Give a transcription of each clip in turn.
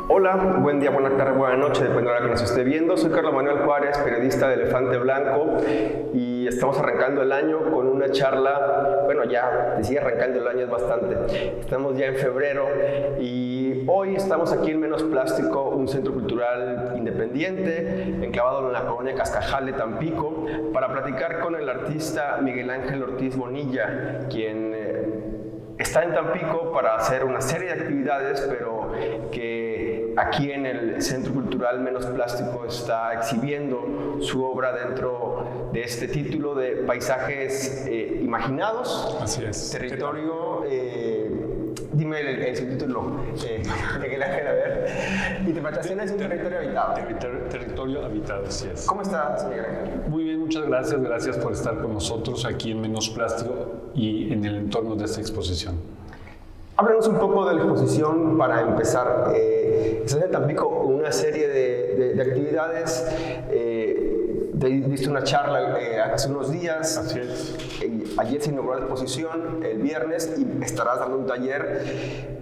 Hola, buen día, buena tarde, buena noche, depende de la hora que nos esté viendo. Soy Carlos Manuel Juárez, periodista de Elefante Blanco, y estamos arrancando el año con una charla. Bueno, ya sigue arrancando el año, es bastante. Estamos ya en febrero y hoy estamos aquí en Menos Plástico, un centro cultural independiente enclavado en la colonia Cascajal de Tampico, para platicar con el artista Miguel Ángel Ortiz Bonilla, quien está en Tampico para hacer una serie de actividades, pero que aquí en el Centro Cultural Menos Plástico está exhibiendo su obra dentro de este título de Paisajes Imaginados. Así es. Territorio, dime el subtítulo, Miguel Ángel, a ver. Interpretaciones de un territorio habitado. Territorio habitado, así es. ¿Cómo estás, Miguel Ángel? Muy bien, muchas gracias. Gracias por estar con nosotros aquí en Menos Plástico y en el entorno de esta exposición. Háblanos un poco de la exposición para empezar. Estás en Tampico una serie de actividades. Diste una charla hace unos días. Así es. Ayer se inauguró la exposición, el viernes, y estarás dando un taller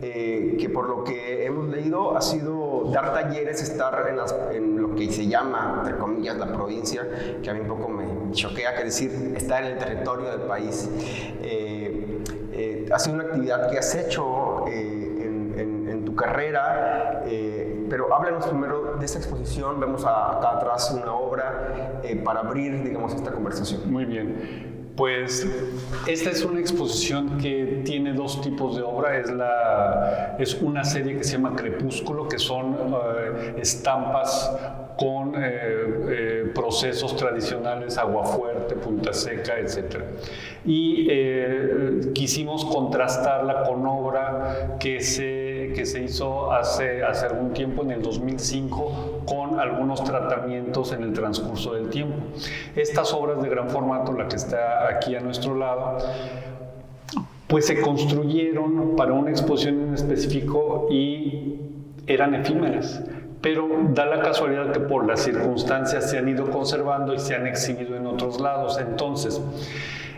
que, por lo que hemos leído, ha sido dar talleres, estar en lo que se llama, entre comillas, la provincia, que a mí un poco me choquea, que decir, estar en el territorio del país. Ha sido una actividad que has hecho en tu carrera, pero háblanos primero de esta exposición. Vemos acá atrás una obra para abrir, digamos, esta conversación. Muy bien. Pues esta es una exposición que tiene dos tipos de obra. Es una serie que se llama Crepúsculo, que son estampas con procesos tradicionales, Aguafuerte, Punta Seca, etc. Y quisimos contrastarla con obra que se hizo hace algún tiempo, en el 2005, con algunos tratamientos en el transcurso del tiempo. Estas obras de gran formato, la que está aquí a nuestro lado, pues se construyeron para una exposición en específico y eran efímeras. Pero da la casualidad que por las circunstancias se han ido conservando y se han exhibido en otros lados. Entonces,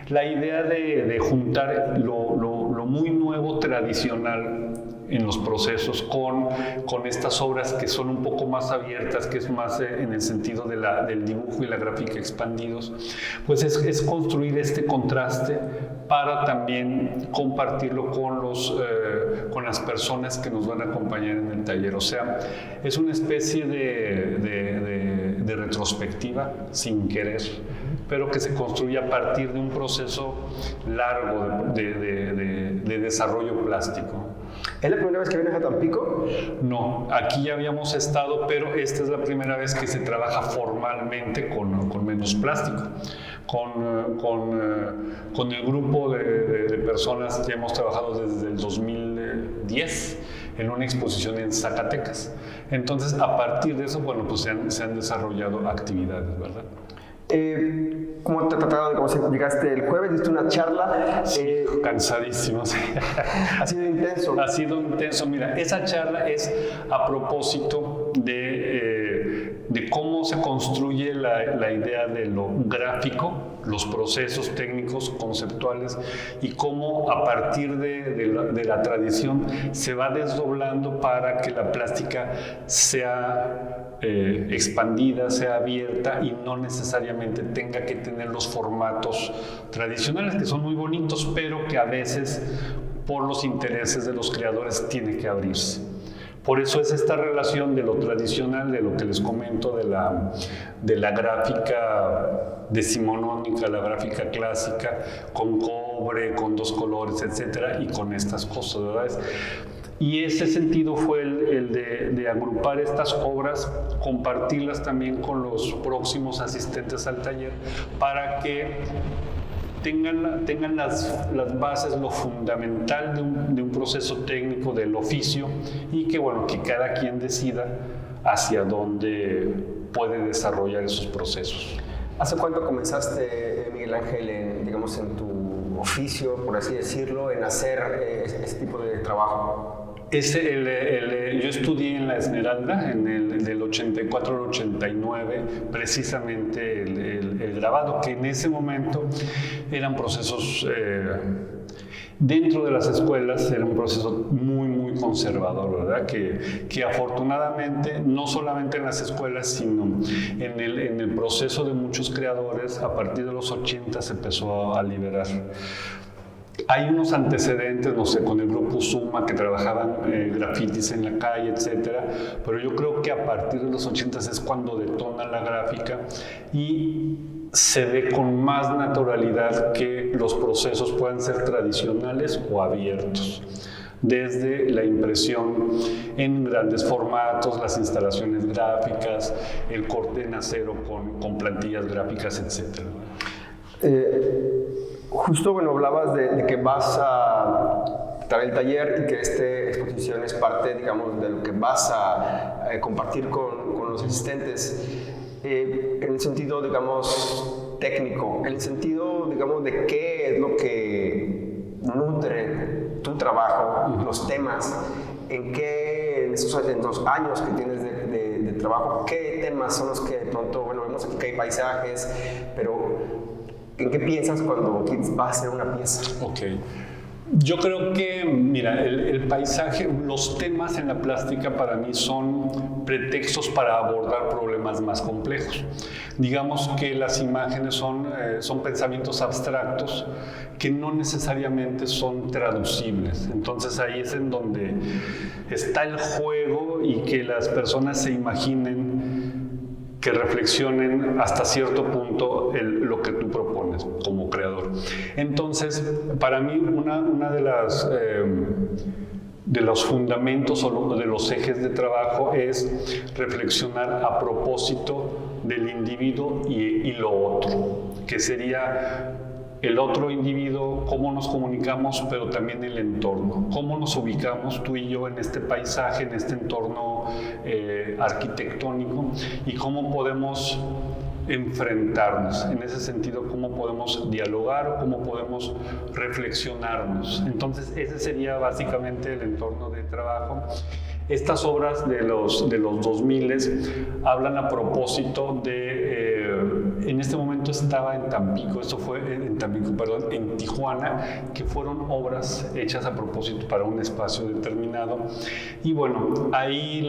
la idea de juntar lo muy nuevo, tradicional en los procesos con estas obras que son un poco más abiertas, que es más en el sentido del dibujo y la gráfica expandidos, pues es construir este contraste para también compartirlo con las personas que nos van a acompañar en el taller. O sea, es una especie de retrospectiva sin querer, pero que se construye a partir de un proceso largo de desarrollo plástico. ¿Es la primera vez que vienes a Tampico? No, aquí ya habíamos estado, pero esta es la primera vez que se trabaja formalmente con Menos Plástico. Con el grupo de personas que hemos trabajado desde el 2010 en una exposición en Zacatecas. Entonces, a partir de eso, bueno, pues se han desarrollado actividades, ¿verdad? ¿Cómo te trataron? ¿Cómo llegaste el jueves? ¿Diste una charla? Cansadísimo, sí. ¿Ha sido intenso? Ha sido intenso. Mira, esa charla es a propósito de cómo se construye la idea de lo gráfico, los procesos técnicos, conceptuales, y cómo a partir de la tradición se va desdoblando para que la plástica sea expandida, sea abierta y no necesariamente tenga que tener los formatos tradicionales, que son muy bonitos, pero que a veces, por los intereses de los creadores, tiene que abrirse. Por eso es esta relación de lo tradicional, de lo que les comento, de la gráfica decimonónica, la gráfica clásica, con cobre, con dos colores, etcétera, y con estas cosas, ¿verdad? Y ese sentido fue el de agrupar estas obras, compartirlas también con los próximos asistentes al taller, para que tengan las bases, lo fundamental de un proceso técnico del oficio, y que, bueno, que cada quien decida hacia dónde puede desarrollar esos procesos. ¿Hace cuánto comenzaste, Miguel Ángel, en tu oficio, por así decirlo, en hacer este tipo de trabajo? Yo estudié en la Esmeralda, del 84 al 89, precisamente el grabado, que en ese momento eran procesos Dentro de las escuelas era un proceso muy, muy conservador, ¿verdad? Que afortunadamente, no solamente en las escuelas, sino en el proceso de muchos creadores, a partir de los 80 se empezó a liberar. Hay unos antecedentes, no sé, con el grupo Suma, que trabajaban grafitis en la calle, etcétera, pero yo creo que a partir de los 80 es cuando detona la gráfica y se ve con más naturalidad que los procesos puedan ser tradicionales o abiertos. Desde la impresión en grandes formatos, las instalaciones gráficas, el corte en acero con plantillas gráficas, etc. Justo, bueno, hablabas de que vas a traer el taller y que esta exposición es parte, digamos, de lo que vas a compartir con los asistentes. En el sentido, digamos, técnico, en el sentido, digamos, de qué es lo que nutre tu trabajo, los temas, en los años que tienes de trabajo, qué temas son los que de pronto, bueno, vemos aquí que hay paisajes, pero ¿en qué piensas cuando vas a hacer una pieza? Ok. Yo creo que, mira, el paisaje, los temas en la plástica para mí son pretextos para abordar problemas más complejos. Digamos que las imágenes son pensamientos abstractos que no necesariamente son traducibles. Entonces ahí es en donde está el juego y que las personas se imaginen, que reflexionen hasta cierto punto lo que tú propones como creador. Entonces, para mí, una de los fundamentos o de los ejes de trabajo es reflexionar a propósito del individuo y lo otro, que sería el otro individuo, cómo nos comunicamos, pero también el entorno, cómo nos ubicamos tú y yo en este paisaje, en este entorno arquitectónico, y cómo podemos enfrentarnos. En ese sentido, cómo podemos dialogar o cómo podemos reflexionarnos. Entonces, ese sería básicamente el entorno de trabajo. Estas obras de los 2000 hablan a propósito de... en este momento estaba en Tampico, en Tijuana, que fueron obras hechas a propósito para un espacio determinado. Y bueno, ahí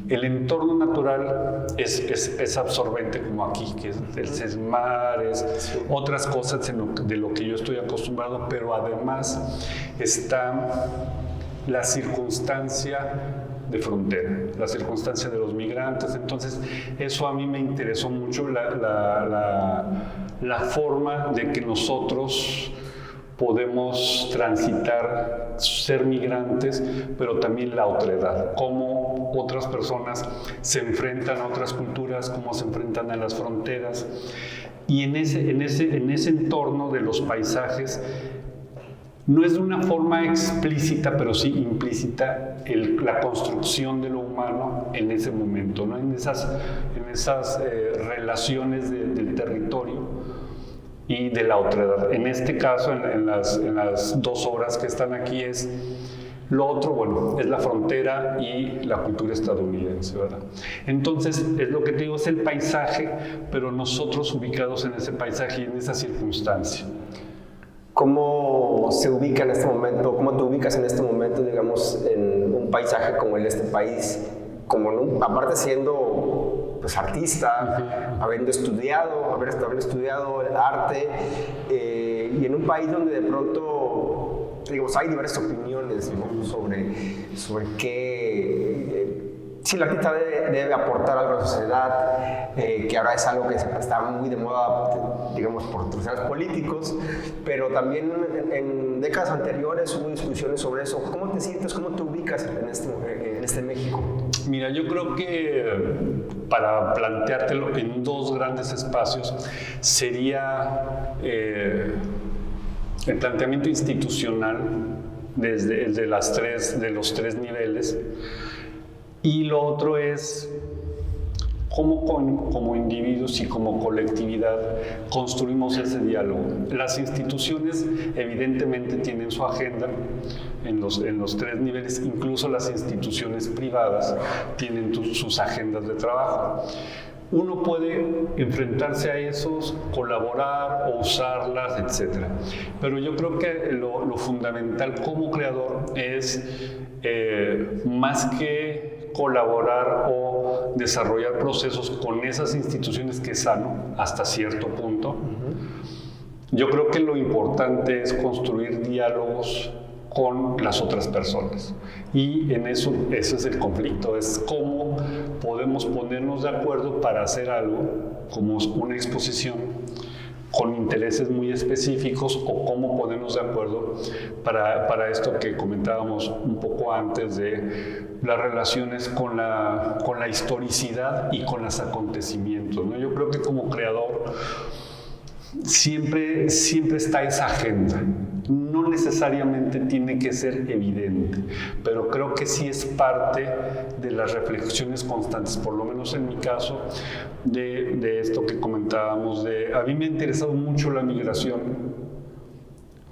el entorno natural es absorbente como aquí, que es mares, otras cosas de lo que yo estoy acostumbrado, pero además está la circunstancia de frontera, la circunstancia de los migrantes. Entonces eso a mí me interesó mucho, la forma de que nosotros podemos transitar, ser migrantes, pero también la otredad, cómo otras personas se enfrentan a otras culturas, cómo se enfrentan a las fronteras. Y en ese entorno de los paisajes, no es de una forma explícita, pero sí implícita, la construcción de lo humano en ese momento, ¿no? En esas relaciones del territorio y de la otredad. En este caso, en las dos obras que están aquí, es lo otro, bueno, es la frontera y la cultura estadounidense, ¿verdad? Entonces, es lo que te digo, es el paisaje, pero nosotros ubicados en ese paisaje y en esa circunstancia. ¿Cómo se ubica en este momento, cómo te ubicas en este momento, digamos, en un paisaje como el de este país, aparte siendo pues, artista, habiendo estudiado el arte, y en un país donde de pronto, digamos, hay diversas opiniones, ¿no? sobre qué... Sí, el artista debe aportar algo a la sociedad, que ahora es algo que está muy de moda, digamos, por terceros políticos, pero también en décadas anteriores hubo discusiones sobre eso. ¿Cómo te sientes, cómo te ubicas en este México? Mira, yo creo que para planteártelo en dos grandes espacios sería el planteamiento institucional desde los tres niveles. Y lo otro es cómo como individuos y como colectividad construimos ese diálogo. Las instituciones evidentemente tienen su agenda en los tres niveles, incluso las instituciones privadas tienen sus agendas de trabajo. uno puede enfrentarse a esos, colaborar o usarlas, etc. Pero yo creo que lo fundamental como creador es más que colaborar o desarrollar procesos con esas instituciones, que es sano hasta cierto punto. Yo creo que lo importante es construir diálogos con las otras personas, y en eso es el conflicto, es cómo podemos ponernos de acuerdo para hacer algo como una exposición con intereses muy específicos, o cómo ponernos de acuerdo para esto que comentábamos un poco antes de las relaciones con la historicidad y con los acontecimientos, ¿no? Yo creo que como creador siempre está esa agenda. No necesariamente tiene que ser evidente, pero creo que sí es parte de las reflexiones constantes, por lo menos en mi caso, de esto que comentábamos. A mí me ha interesado mucho la migración,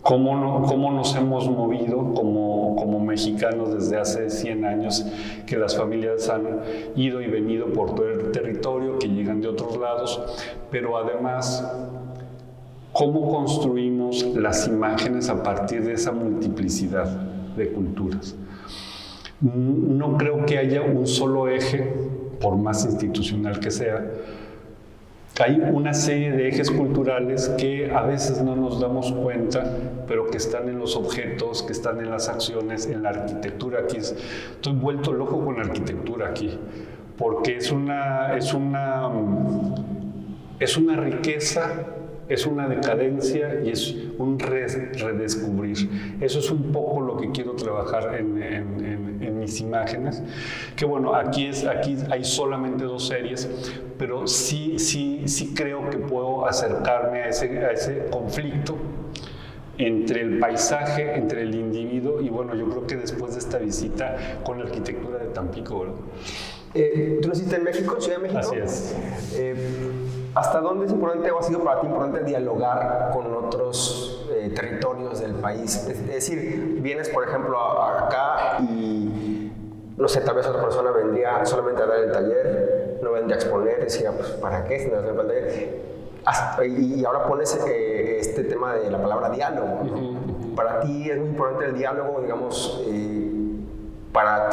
cómo nos hemos movido como mexicanos desde hace 100 años, que las familias han ido y venido por todo el territorio, que llegan de otros lados, pero además cómo construimos las imágenes a partir de esa multiplicidad de culturas. No creo que haya un solo eje, por más institucional que sea. Hay una serie de ejes culturales que a veces no nos damos cuenta, pero que están en los objetos, que están en las acciones, en la arquitectura. Aquí estoy vuelto loco con la arquitectura aquí, porque es una riqueza, es una decadencia y es un redescubrir. Eso es un poco lo que quiero trabajar en mis imágenes, que bueno, aquí hay solamente 2 series, pero sí creo que puedo acercarme a ese conflicto entre el paisaje, entre el individuo, y bueno, yo creo que después de esta visita con la arquitectura de Tampico, ¿verdad? ¿Tú naciste en México, en Ciudad de México? Así es. ¿Hasta dónde es importante o ha sido para ti importante dialogar con otros territorios del país? Es decir, vienes, por ejemplo, acá y, no sé, tal vez otra persona vendría solamente a dar el taller, no vendría a exponer, decía, pues, ¿para qué? Si no hace el taller. Y ahora pones este tema de la palabra diálogo, ¿no? Para ti es muy importante el diálogo, digamos, para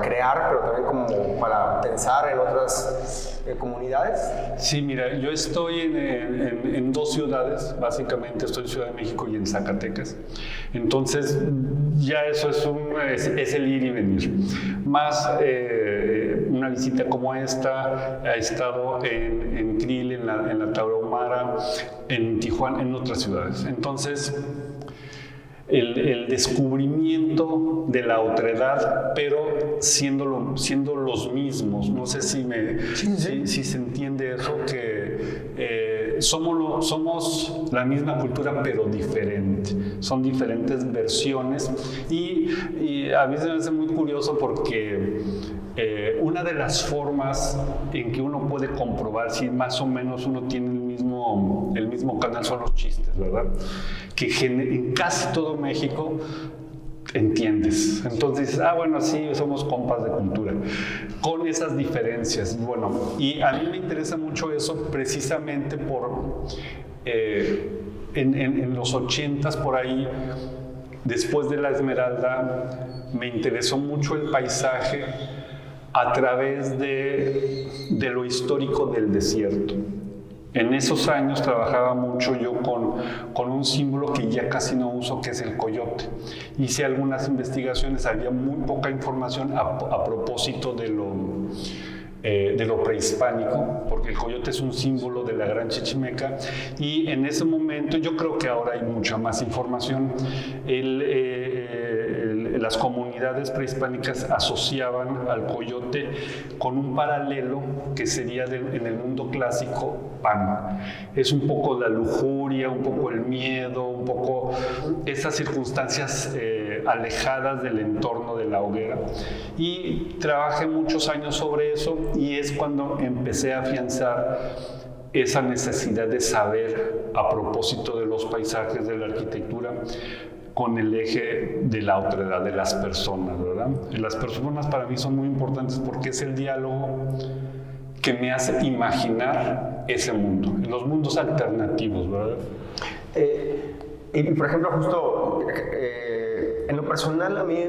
crear, pero también como para pensar en otras comunidades. Sí, mira, yo estoy en 2 ciudades, básicamente estoy en Ciudad de México y en Zacatecas. Entonces, ya eso es el ir y venir. Más una visita como esta, ha estado en Krill, en la Tarahumara, en Tijuana, en otras ciudades. Entonces, el descubrimiento de la otredad, pero siendo los mismos. No sé si se entiende eso, que somos la misma cultura, pero diferente. Son diferentes versiones, y a mí se me hace muy curioso porque una de las formas en que uno puede comprobar si más o menos uno tiene el mismo canal son los chistes, ¿verdad? Que en casi todo México entiendes. Entonces dices, bueno, sí, somos compas de cultura, con esas diferencias. Bueno, y a mí me interesa mucho eso precisamente por en los 80s, por ahí, después de la Esmeralda, me interesó mucho el paisaje a través de lo histórico del desierto. En esos años trabajaba mucho yo con un símbolo que ya casi no uso, que es el coyote. Hice algunas investigaciones, había muy poca información a propósito de lo prehispánico, porque el coyote es un símbolo de la Gran Chichimeca, y en ese momento, yo creo que ahora hay mucha más información. Las comunidades prehispánicas asociaban al coyote con un paralelo que sería en el mundo clásico Pan. Es un poco la lujuria, un poco el miedo, un poco esas circunstancias alejadas del entorno de la hoguera. Y trabajé muchos años sobre eso, y es cuando empecé a afianzar esa necesidad de saber a propósito de los paisajes, de la arquitectura, con el eje de la otredad de las personas, ¿verdad? Las personas para mí son muy importantes porque es el diálogo que me hace imaginar ese mundo, los mundos alternativos, ¿verdad? Y por ejemplo, justo en lo personal a mí,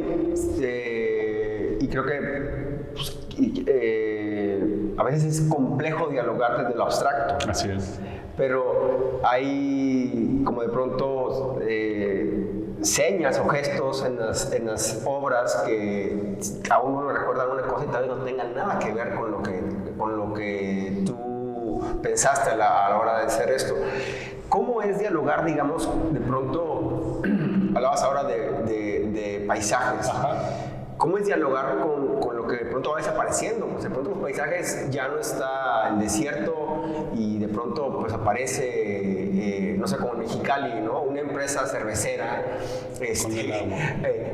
y creo que pues, a veces es complejo dialogar desde lo abstracto. Así es. Pero hay como de pronto señas o gestos en las obras que a uno le recuerdan una cosa y tal vez no tengan nada que ver con lo que tú pensaste a la hora de hacer esto. ¿Cómo es dialogar, digamos, de pronto, hablabas ahora de paisajes? Ajá. ¿Cómo es dialogar con lo que de pronto va desapareciendo? Pues de pronto los paisajes ya no está el desierto y de pronto pues aparece, no sé, como en Mexicali, ¿no? Una empresa cervecera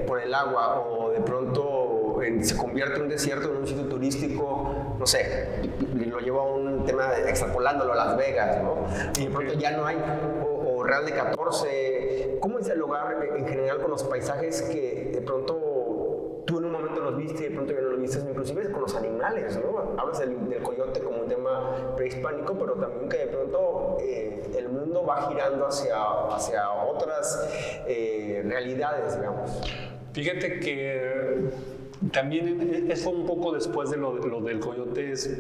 por el agua, o de pronto se convierte un desierto en un sitio turístico, no sé, lo llevo a un tema extrapolándolo a Las Vegas, ¿no? Y de pronto ya no hay, o Real de 14. ¿Cómo es dialogar en general con los paisajes que de pronto tú en un momento los viste y de pronto ya no los viste, inclusive con los animales, ¿no? Hablas del coyote como un tema prehispánico, pero también que de pronto el mundo va girando hacia otras realidades, digamos. Fíjate que también eso un poco después de lo del coyote es,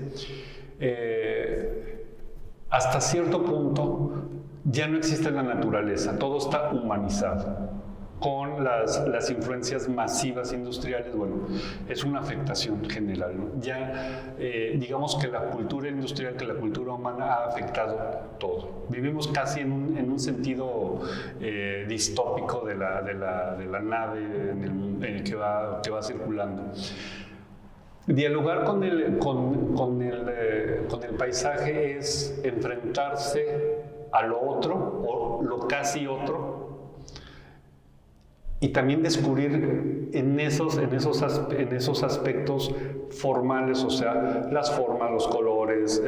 hasta cierto punto ya no existe la naturaleza, todo está humanizado. Con las influencias masivas industriales, bueno, es una afectación general, ¿no? Ya digamos que la cultura industrial, que la cultura humana ha afectado todo. Vivimos casi en un sentido distópico de la nave que va circulando. Dialogar con el paisaje es enfrentarse a lo otro o lo casi otro, y también descubrir en esos aspectos formales, o sea, las formas, los colores,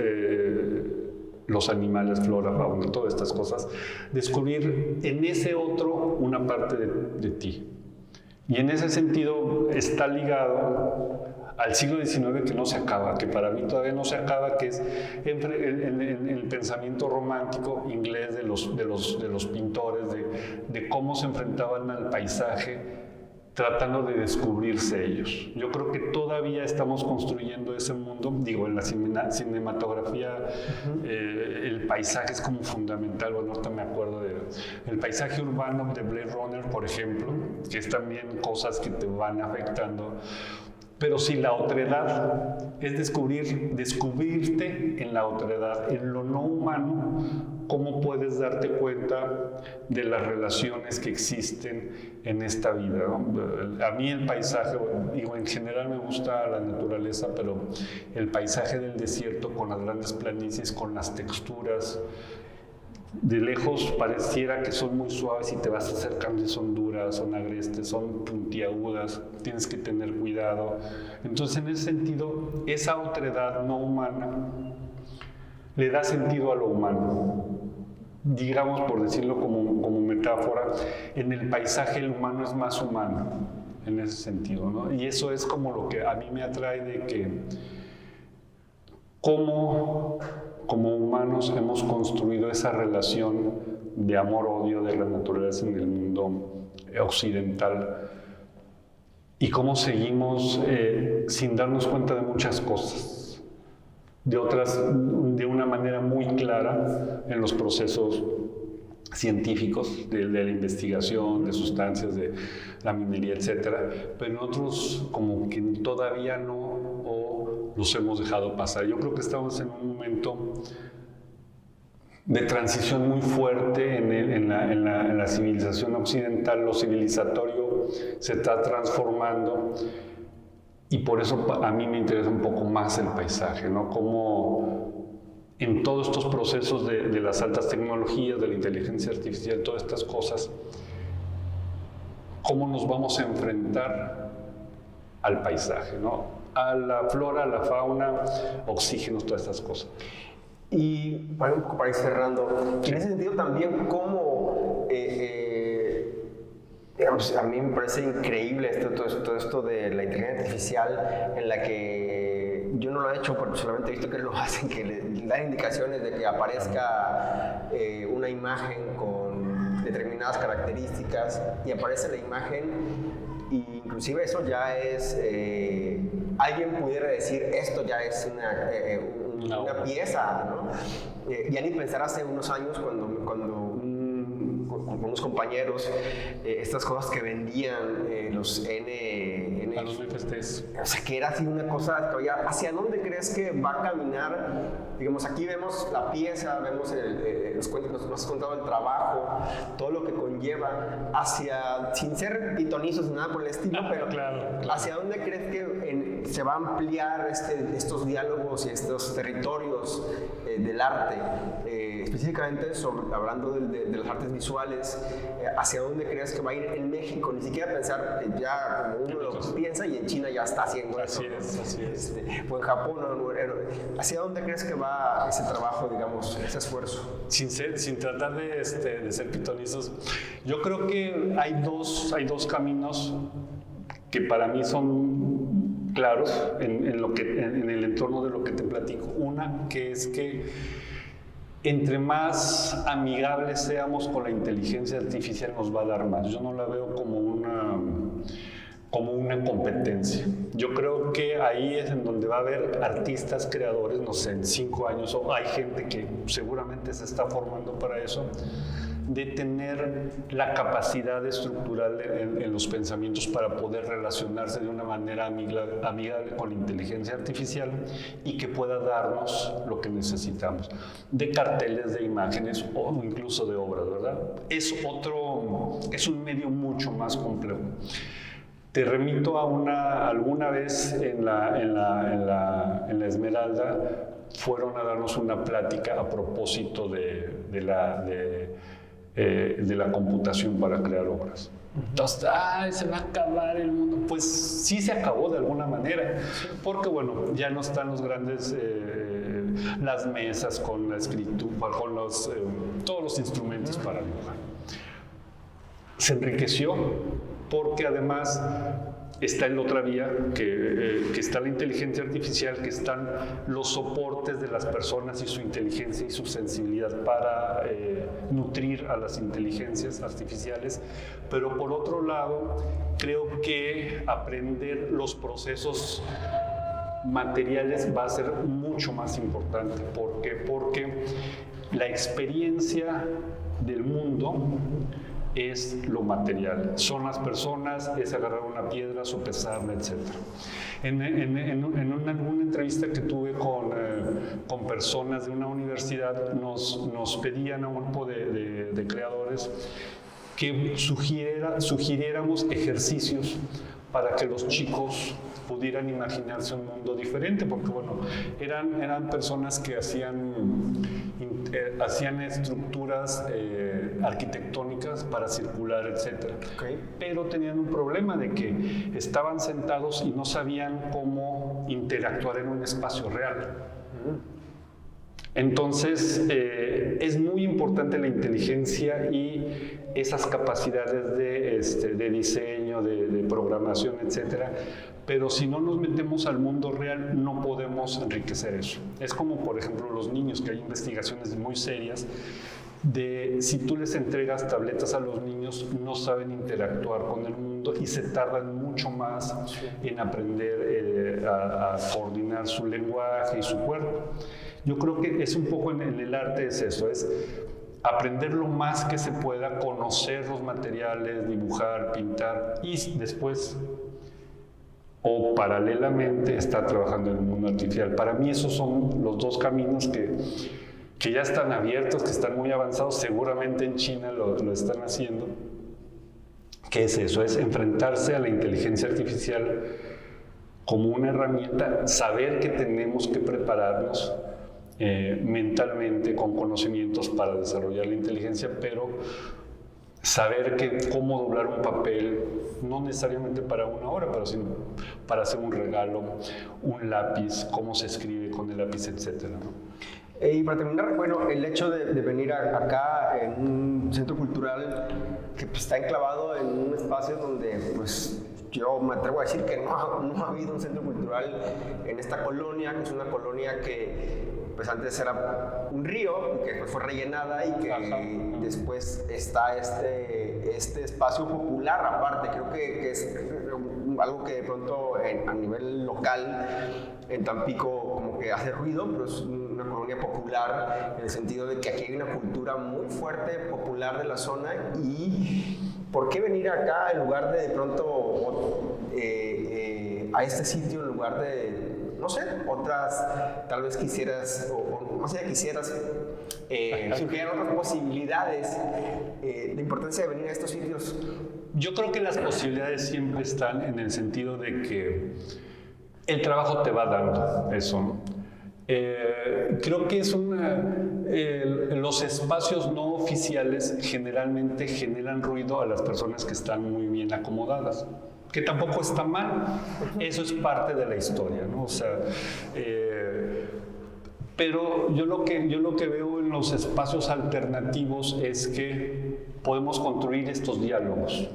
los animales, flora, fauna, todas estas cosas, descubrir en ese otro una parte de ti. Y en ese sentido está ligado al siglo XIX, que no se acaba, que para mí todavía no se acaba, que es el pensamiento romántico inglés de los pintores, de cómo se enfrentaban al paisaje tratando de descubrirse ellos. Yo creo que todavía estamos construyendo ese mundo, digo, en la cinematografía el paisaje es como fundamental. Bueno, ahorita me acuerdo del paisaje urbano de Blade Runner, por ejemplo, que es también cosas que te van afectando. Pero si la otredad es descubrirte en la otredad, en lo no humano, ¿cómo puedes darte cuenta de las relaciones que existen en esta vida, ¿no? A mí el paisaje, digo, en general me gusta la naturaleza, pero el paisaje del desierto con las grandes planicies, con las texturas, de lejos pareciera que son muy suaves y te vas acercando y son duras, son agrestes, son puntiagudas, tienes que tener cuidado. Entonces, en ese sentido, esa otredad no humana le da sentido a lo humano. Digamos, por decirlo como metáfora, en el paisaje el humano es más humano, en ese sentido, ¿no? Y eso es como lo que a mí me atrae de que como humanos hemos construido esa relación de amor-odio de la naturaleza en el mundo occidental y cómo seguimos sin darnos cuenta de muchas cosas, de una manera muy clara en los procesos científicos de la investigación, de sustancias, de la minería, etcétera, pero en otros como que todavía no los hemos dejado pasar. Yo creo que estamos en un momento de transición muy fuerte en la civilización occidental. Lo civilizatorio se está transformando y por eso a mí me interesa un poco más el paisaje, ¿no? Como en todos estos procesos de las altas tecnologías, de la inteligencia artificial, todas estas cosas, cómo nos vamos a enfrentar al paisaje, ¿no? A la flora, a la fauna, oxígenos, todas estas cosas. Y un poco para ir cerrando, en ese sentido también cómo, digamos, a mí me parece increíble todo esto de la inteligencia artificial, en la que yo no lo he hecho, porque solamente he visto que lo hacen, que le dan indicaciones de que aparezca una imagen con determinadas características y aparece la imagen, y inclusive eso ya es, alguien pudiera decir, esto ya es una pieza, ¿no? Ya ni pensar hace unos años cuando con unos compañeros, estas cosas que vendían los a los NFTs. O sea, que era así una cosa, ¿hacia dónde crees que va a caminar? Digamos, aquí vemos la pieza, vemos nos has contado el trabajo, todo lo que conlleva, sin ser pitonizos ni nada por el estilo, pero claro. ¿Hacia dónde crees que se va a ampliar estos diálogos y estos territorios del arte? Específicamente hablando de las artes visuales, ¿hacia dónde crees que va a ir en México? Ni siquiera pensar ya como uno lo piensa, y en China ya está haciendo eso. Así es. O en Japón, ¿hacia dónde crees que va ese trabajo, digamos, ese esfuerzo? Sin tratar de ser pitonizos, yo creo que hay dos caminos que para mí son claros en el entorno de lo que te platico. Una, que es que entre más amigables seamos con la inteligencia artificial, nos va a dar más. Yo no la veo como una competencia. Yo creo que ahí es en donde va a haber artistas, creadores, no sé, en 5 años, o hay gente que seguramente se está formando para eso, de tener la capacidad estructural en los pensamientos para poder relacionarse de una manera amigable con la inteligencia artificial y que pueda darnos lo que necesitamos, de carteles, de imágenes o incluso de obras, ¿verdad? Es un medio mucho más complejo. Te remito a alguna vez en la Esmeralda fueron a darnos una plática a propósito de la computación para crear obras. Entonces, se va a acabar el mundo. Pues sí se acabó de alguna manera, porque bueno, ya no están los grandes, las mesas con la escritura, con todos los instrumentos para dibujar. Se enriqueció, porque además está en otra vía, que está la inteligencia artificial, que están los soportes de las personas y su inteligencia y su sensibilidad para nutrir a las inteligencias artificiales. Pero por otro lado, creo que aprender los procesos materiales va a ser mucho más importante. ¿Por qué? Porque la experiencia del mundo es lo material, son las personas, es agarrar una piedra, sopesarla, etc. En alguna entrevista que tuve con personas de una universidad, nos pedían a un grupo de creadores que sugiriéramos ejercicios para que los chicos pudieran imaginarse un mundo diferente, porque bueno, eran personas que hacían estructuras arquitectónicas para circular, etc. Okay. Pero tenían un problema de que estaban sentados y no sabían cómo interactuar en un espacio real. Entonces, es muy importante la inteligencia y esas capacidades de diseño, de programación, etcétera. Pero si no nos metemos al mundo real, no podemos enriquecer eso. Es como, por ejemplo, los niños, que hay investigaciones muy serias de si tú les entregas tabletas a los niños, no saben interactuar con el mundo y se tardan mucho más en aprender a coordinar su lenguaje y su cuerpo. Yo creo que es un poco en el arte es eso, es aprender lo más que se pueda, conocer los materiales, dibujar, pintar y después o paralelamente estar trabajando en el mundo artificial. Para mí esos son los dos caminos que ya están abiertos, que están muy avanzados, seguramente en China lo están haciendo. ¿Qué es eso? Es enfrentarse a la inteligencia artificial como una herramienta, saber que tenemos que prepararnos mentalmente con conocimientos para desarrollar la inteligencia, pero saber cómo doblar un papel, no necesariamente para una hora, pero sino para hacer un regalo, un lápiz, cómo se escribe con el lápiz, etcétera, ¿no? Y para terminar, bueno, el hecho de venir acá en un centro cultural que pues, está enclavado en un espacio donde pues, yo me atrevo a decir que no ha habido un centro cultural en esta colonia, que es una colonia que pues antes era un río, que después fue rellenada y que después está este espacio popular aparte. Creo que es algo que de pronto a nivel local en Tampico como que hace ruido, pero es una colonia popular en el sentido de que aquí hay una cultura muy fuerte, popular de la zona. Y ¿por qué venir acá en lugar de pronto a este sitio en lugar de, no sé, otras, tal vez quisieras, o más allá quisieras, surgir otras posibilidades, la importancia de venir a estos sitios? Yo creo que las posibilidades siempre están en el sentido de que el trabajo te va dando eso, ¿no? Creo que es los espacios no oficiales generalmente generan ruido a las personas que están muy bien acomodadas, que tampoco está mal. Eso es parte de la historia, ¿no? O sea, pero yo lo que veo en los espacios alternativos es que podemos construir estos diálogos.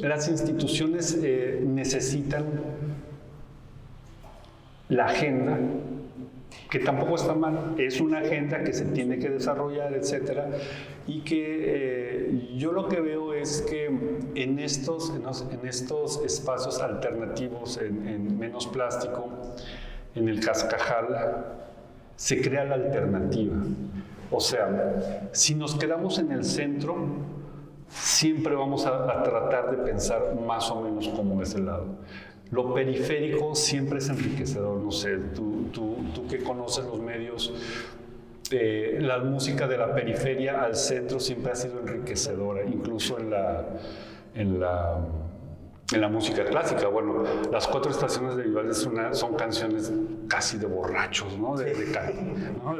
Las instituciones necesitan la agenda, que tampoco está mal, es una agenda que se tiene que desarrollar, etcétera, y que yo lo que veo es que en estos espacios alternativos, en Menos Plástico, en el Cascajal, se crea la alternativa. O sea, si nos quedamos en el centro, siempre vamos a tratar de pensar más o menos como ese lado. Lo periférico siempre es enriquecedor, no sé, tú que conoces los medios, la música de la periferia al centro siempre ha sido enriquecedora, incluso en la música clásica. Bueno, las 4 estaciones de Vivaldi son canciones casi de borrachos, ¿no? De ¿no?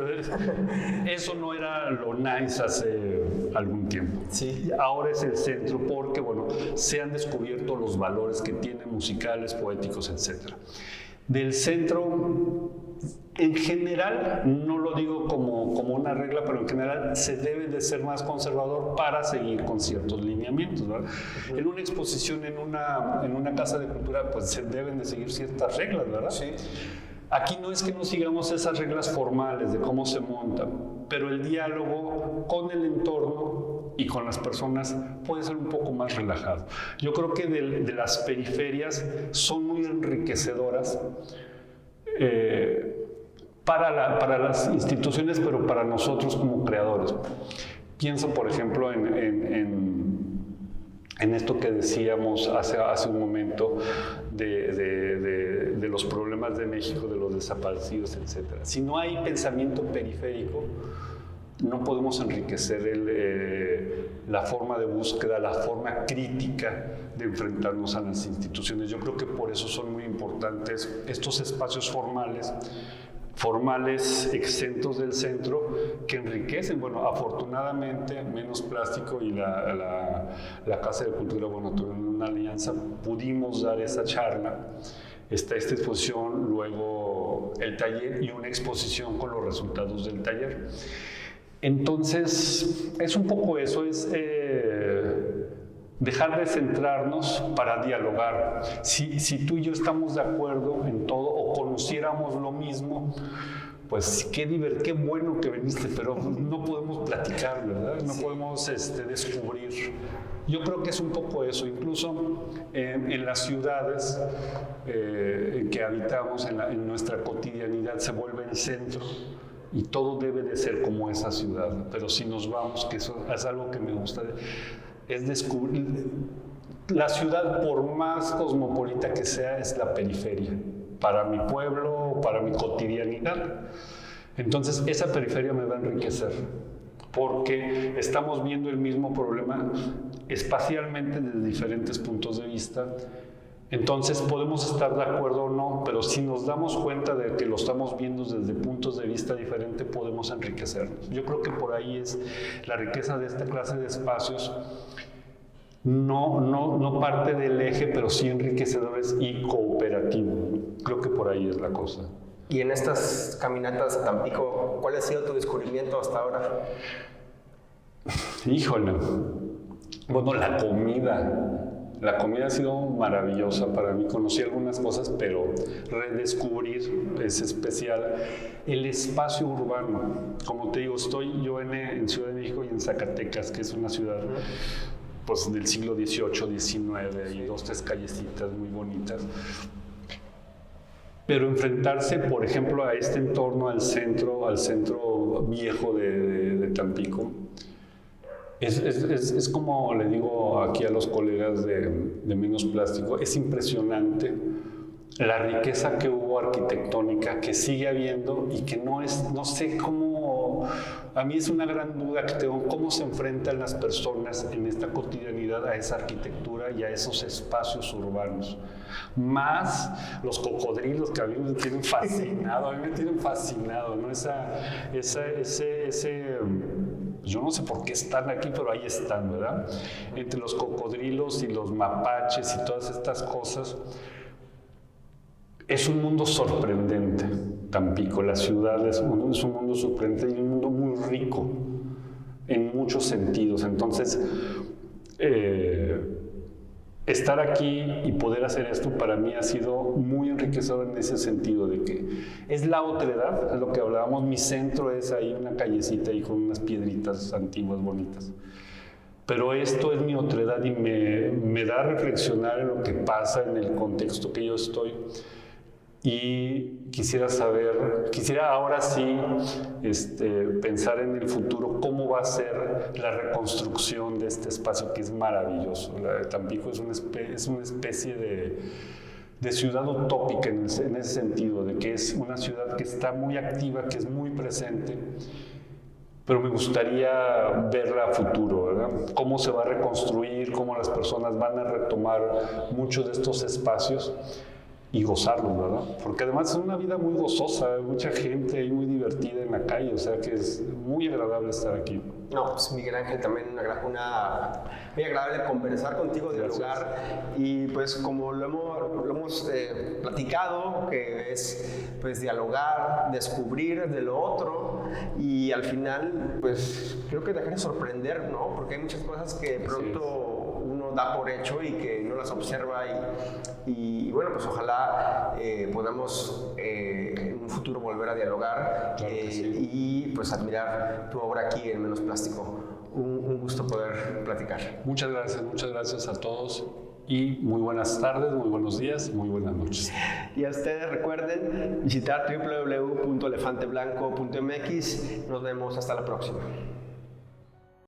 Eso no era lo nice hace algún tiempo. Sí. Ahora es el centro porque, bueno, se han descubierto los valores que tiene musicales, poéticos, etc. Del centro, en general, no lo digo como una regla, pero en general se debe de ser más conservador para seguir con ciertos lineamientos, ¿verdad? En una exposición, en una casa de cultura, pues se deben de seguir ciertas reglas, ¿verdad? Sí. Aquí no es que no sigamos esas reglas formales de cómo se monta, pero el diálogo con el entorno y con las personas puede ser un poco más relajado. Yo creo que de las periferias son muy enriquecedoras para las instituciones, pero para nosotros como creadores. Pienso, por ejemplo, en esto que decíamos hace un momento de los problemas de México, de los desaparecidos, etc. Si no hay pensamiento periférico, no podemos enriquecer la forma de búsqueda, la forma crítica de enfrentarnos a las instituciones. Yo creo que por eso son muy importantes estos espacios formales exentos del centro que enriquecen. Bueno, afortunadamente Menos Plástico y la Casa de Cultura, bueno, tuvieron una alianza, pudimos dar esa charla. Está esta exposición, luego el taller y una exposición con los resultados del taller. Entonces, es un poco eso, es dejar de centrarnos para dialogar. Si tú y yo estamos de acuerdo en todo o conociéramos lo mismo, pues qué bueno que viniste, pero no podemos platicar, ¿verdad? No podemos descubrir. Yo creo que es un poco eso, incluso en las ciudades en que habitamos, en nuestra cotidianidad, se vuelve el centro. Y todo debe de ser como esa ciudad. Pero si nos vamos, que eso es algo que me gusta, es descubrir. La ciudad, por más cosmopolita que sea, es la periferia. Para mi pueblo, para mi cotidianidad. Entonces, esa periferia me va a enriquecer. Porque estamos viendo el mismo problema espacialmente desde diferentes puntos de vista. Entonces podemos estar de acuerdo o no, pero si nos damos cuenta de que lo estamos viendo desde puntos de vista diferentes, podemos enriquecernos. Yo creo que por ahí es la riqueza de esta clase de espacios, no parte del eje, pero sí enriquecedores y cooperativos. Creo que por ahí es la cosa. Y en estas caminatas a Tampico, ¿cuál ha sido tu descubrimiento hasta ahora? Híjole, bueno, la comida La comida ha sido maravillosa para mí. Conocí algunas cosas, pero redescubrir es especial. El espacio urbano, como te digo, estoy yo en Ciudad de México y en Zacatecas, que es una ciudad pues, del siglo XVIII, XIX, y 2, 3 callecitas muy bonitas. Pero enfrentarse, por ejemplo, a este entorno, al centro viejo de Tampico, es como le digo aquí a los colegas de Menos Plástico, es impresionante la riqueza que hubo arquitectónica, que sigue habiendo y que no sé cómo, a mí es una gran duda que tengo, cómo se enfrentan las personas en esta cotidianidad a esa arquitectura y a esos espacios urbanos. Más los cocodrilos que a mí me tienen fascinado, ¿no? Yo no sé por qué están aquí, pero ahí están, ¿verdad? Entre los cocodrilos y los mapaches y todas estas cosas. Es un mundo sorprendente, Tampico. La ciudad es un mundo sorprendente y un mundo muy rico en muchos sentidos. Entonces, estar aquí y poder hacer esto para mí ha sido muy enriquecedor en ese sentido de que es la otredad, es lo que hablábamos. Mi centro es ahí una callecita ahí con unas piedritas antiguas bonitas. Pero esto es mi otredad y me da a reflexionar en lo que pasa en el contexto que yo estoy. Y quisiera ahora sí pensar en el futuro cómo va a ser la reconstrucción de este espacio que es maravilloso. Tampico es una especie de ciudad utópica en ese sentido, de que es una ciudad que está muy activa, que es muy presente, pero me gustaría verla a futuro, ¿verdad? Cómo se va a reconstruir, cómo las personas van a retomar muchos de estos espacios y gozarlos, ¿verdad? Porque además es una vida muy gozosa, mucha gente y muy divertida en la calle, o sea que es muy agradable estar aquí. No, pues Miguel Ángel, también muy agradable conversar contigo, dialogar. Y pues como lo hemos platicado, que es pues dialogar, descubrir de lo otro y al final pues creo que dejar de sorprender, ¿no? Porque hay muchas cosas que de pronto uno da por hecho y que no las observa y bueno, pues ojalá podamos en un futuro volver a dialogar. Claro que sí. Y pues admirar tu obra aquí en Menos Plástico. Un gusto poder platicar. Muchas gracias a todos y muy buenas tardes, muy buenos días, muy buenas noches. Y a ustedes recuerden visitar www.elefanteblanco.mx. Nos vemos hasta la próxima.